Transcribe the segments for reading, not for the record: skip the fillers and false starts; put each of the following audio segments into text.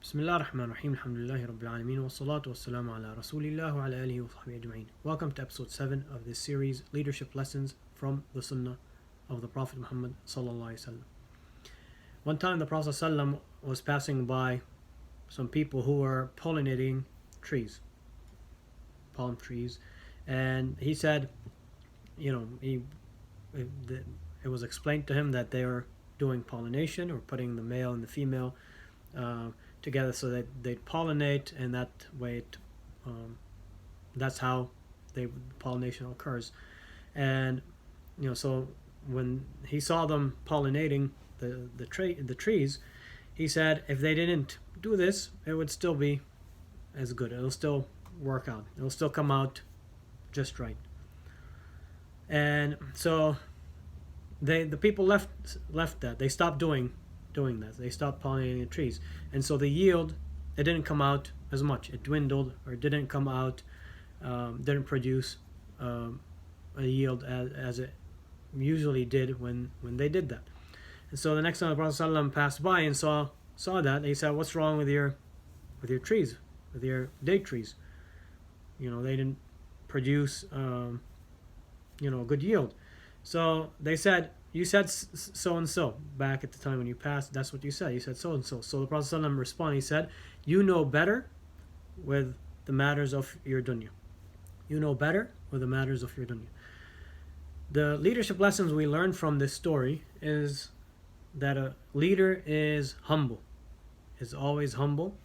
Bismillah ar-Rahman ar-Rahim, alhamdulillahi rabbil alameen, wa salatu wa salamu ala rasulillah wa ala alihi wa sahbihi ajma'in. Welcome to episode 7 of this series, Leadership Lessons from the Sunnah of the Prophet Muhammad sallallahu alaihi wasallam. One time the Prophet sallam was passing by some people who were pollinating trees, palm trees, and he said, it was explained to him that they were doing pollination, or putting the male and the female together so that they'd pollinate, and that way that's how pollination occurs. And so when he saw them pollinating the trees, he said if they didn't do this, it would still be as good. It'll still work out. It'll still come out just right. And so the people left that. They stopped doing that. They stopped pollinating the trees, and so the yield, it didn't come out as much. It dwindled, or didn't come out, didn't produce a yield as it usually did when they did that. And so the next time the Prophet ﷺ passed by and saw that, he said, "What's wrong with your trees, with your date trees? They didn't produce a good yield." So they said, "You said so and so back at the time when you passed. That's what you said. You said so and so." So the Prophet ﷺ responded. He said, "You know better with the matters of your dunya. You know better with the matters of your dunya." The leadership lessons we learn from this story is that a leader is humble, is always humble,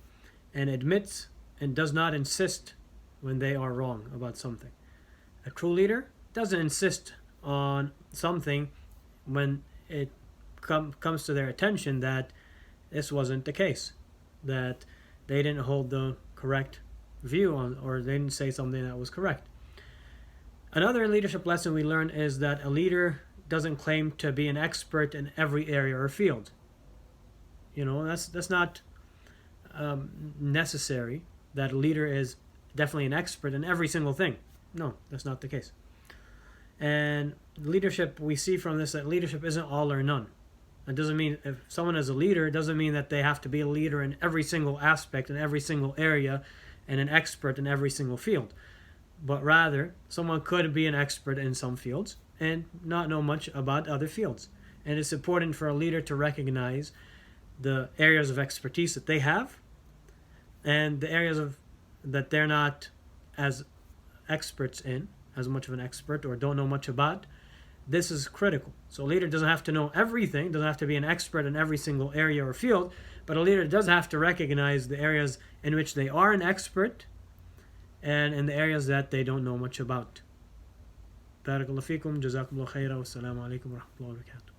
and admits and does not insist when they are wrong about something. A true leader doesn't insist on something when it comes to their attention that this wasn't the case, that they didn't hold the correct view on, or they didn't say something that was correct. Another leadership lesson we learn is that a leader doesn't claim to be an expert in every area or field. That's not necessary, that a leader is definitely an expert in every single thing. No, that's not the case. And leadership, we see from this that leadership isn't all or none. It doesn't mean if someone is a leader, it doesn't mean that they have to be a leader in every single aspect, in every single area, and an expert in every single field. But rather, someone could be an expert in some fields and not know much about other fields. And it's important for a leader to recognize the areas of expertise that they have, and the areas that they're not as experts in, as much of an expert, or don't know much about. This is critical. So a leader doesn't have to know everything, doesn't have to be an expert in every single area or field, but a leader does have to recognize the areas in which they are an expert, and in the areas that they don't know much about. Barakallahu feekum, jazakumullah khaira, wassalamu alaikum wa rahmatullahi wa barakatuh.